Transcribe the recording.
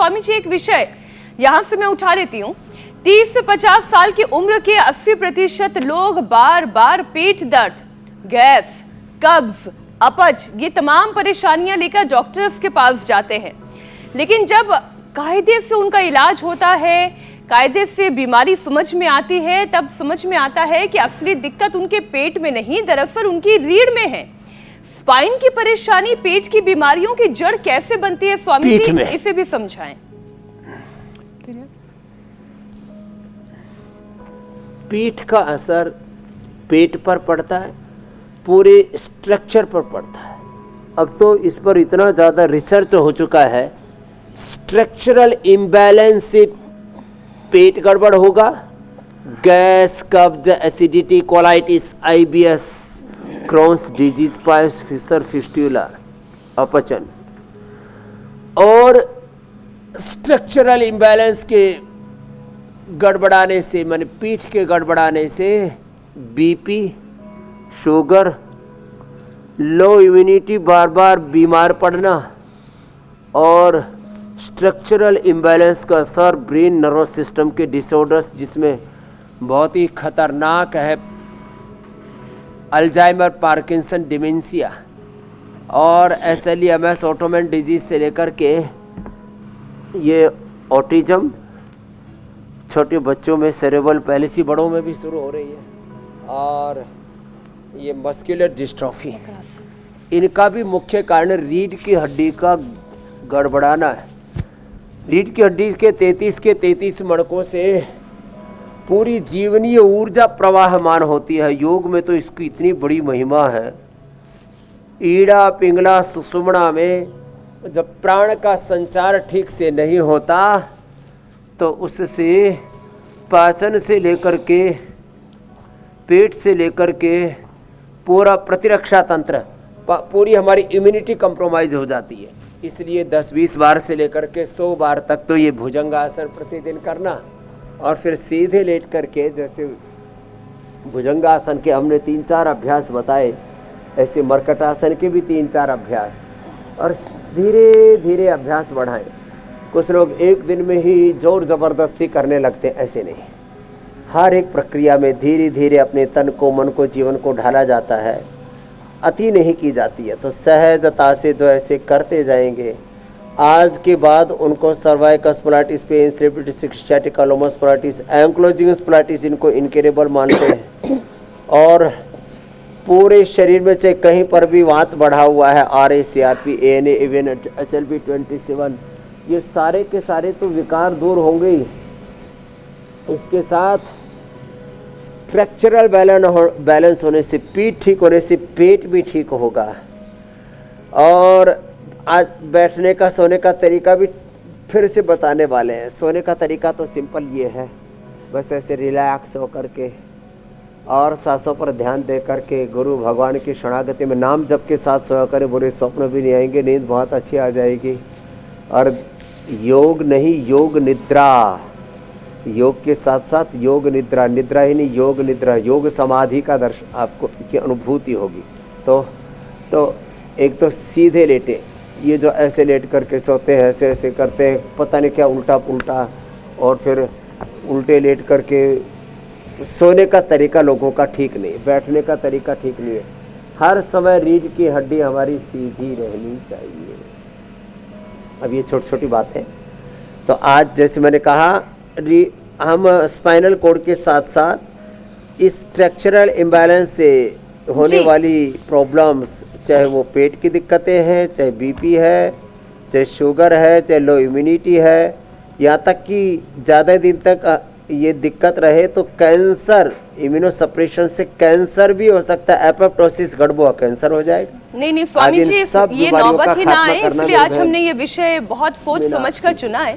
स्वामी जी, एक विषय यहाँ से मैं उठा लेती हूँ। 30 से 50 साल की उम्र के 80% लोग बार बार पेट दर्द, गैस, कब्ज, अपच, ये तमाम परेशानियां लेकर डॉक्टर्स के पास जाते हैं। लेकिन जब कायदे से उनका इलाज होता है, कायदे से बीमारी समझ में आती है, तब समझ में आता है कि असली दिक्कत उनके पेट में नहीं, दरअसल उनकी रीढ़ में है। स्पाइन की परेशानी, पेट की बीमारियों की जड़ कैसे बनती है स्वामी जी, इसे भी समझाएं। पीठ का असर पेट पर पड़ता है, पूरे स्ट्रक्चर पर पड़ता है। अब तो इस पर इतना ज़्यादा रिसर्च हो चुका है, स्ट्रक्चरल इम्बैलेंस से पेट गड़बड़ होगा, गैस, कब्ज, acidity, colitis, IBS, Crohn's disease, piles, fissure, fistula, अपचन। और स्ट्रक्चरल इम्बैलेंस के गड़बड़ाने से, माने पीठ के गड़बड़ाने से BP, शुगर, लो इम्यूनिटी, बार बार बीमार पड़ना, और स्ट्रक्चरल इम्बैलेंस का असर ब्रेन नर्वस सिस्टम के डिसऑर्डर्स, जिसमें बहुत ही खतरनाक है अल्जाइमर, पार्किंसन, डिमेंशिया और SLE-MS, ऑटोमेन डिजीज से लेकर के ये ऑटिज्म, छोटे बच्चों में सेरेब्रल पैलिसी, बड़ों में भी शुरू हो रही है, और ये मस्कुलर डिस्ट्रॉफी, इनका भी मुख्य कारण रीढ़ की हड्डी का गड़बड़ाना है। रीढ़ की हड्डी के 33 मणकों से पूरी जीवनीय ऊर्जा प्रवाहमान होती है। योग में तो इसकी इतनी बड़ी महिमा है। ईड़ा, पिंगला, सुषुम्ना में जब प्राण का संचार ठीक से नहीं होता तो उससे पाचन से लेकर के, पेट से लेकर के पूरा प्रतिरक्षा तंत्र, पूरी हमारी इम्यूनिटी कंप्रोमाइज हो जाती है। इसलिए 10-20 बार से लेकर के 100 बार तक तो ये भुजंगासन प्रतिदिन करना, और फिर सीधे लेट करके, जैसे भुजंगासन के हमने 3-4 अभ्यास बताए, ऐसे मर्कटासन के भी 3-4 अभ्यास, और धीरे धीरे अभ्यास बढ़ाएं। कुछ लोग एक दिन में ही जोर ज़बरदस्ती करने लगते हैं, ऐसे नहीं। हर एक प्रक्रिया में धीरे धीरे अपने तन को, मन को, जीवन को ढाला जाता है, अति नहीं की जाती है। तो सहजता से जो ऐसे करते जाएंगे, आज के बाद उनको सर्वाइकल स्पॉलाइटिस, पेन, स्लेपिटिस, स्टैटिक लोमस स्पॉलाइटिस, एंक्लोजिंग स्पॉलाइटिस, इनको इनक्यूरेबल मानते हैं। और पूरे शरीर में चाहे कहीं पर भी वात बढ़ा हुआ है, RA, CRP, ANA, even HLB27, ये सारे के सारे तो विकार दूर होंगे ही। इसके साथ स्ट्रक्चरल बैलेंस होने से, पीठ ठीक होने से पेट भी ठीक होगा। और आज बैठने का, सोने का तरीका भी फिर से बताने वाले हैं। सोने का तरीका तो सिंपल ये है, बस ऐसे रिलैक्स होकर के और सांसों पर ध्यान दे करके गुरु भगवान की शरणागति में नाम जप के साथ सोया करें, बुरे स्वप्न भी नहीं आएंगे, नींद बहुत अच्छी आ जाएगी। और योग नहीं, योग निद्रा, योग के साथ साथ योग निद्रा, निद्रा ही नहीं, योग निद्रा, योग समाधि का दर्शन आपको की अनुभूति होगी। तो एक तो सीधे लेटे, ये जो ऐसे लेट करके सोते हैं, ऐसे ऐसे करते हैं, पता नहीं क्या उल्टा पुल्टा, और फिर उल्टे लेट करके सोने का तरीका लोगों का ठीक नहीं, बैठने का तरीका ठीक नहीं है। हर समय रीढ़ की हड्डी हमारी सीधी रहनी चाहिए। अब ये छोटी छोटी बात है। तो आज जैसे मैंने कहा, हम स्पाइनल कॉर्ड के साथ साथ इस स्ट्रक्चरल इम्बैलेंस से होने वाली प्रॉब्लम्स, चाहे वो पेट की दिक्कतें हैं, चाहे BP है, चाहे शुगर है, चाहे लो इम्यूनिटी है, यहाँ तक कि ज़्यादा दिन तक ये दिक्कत रहे तो कैंसर, इम्यूनोसप्रेशन से कैंसर भी हो सकता है। एपोप्टोसिस, गड़बड़ कैंसर हो जाएगा। नहीं स्वामी जी, ये नौबत ही ना आए, इसलिए आज हमने ये विषय बहुत सोच समझ कर चुना है।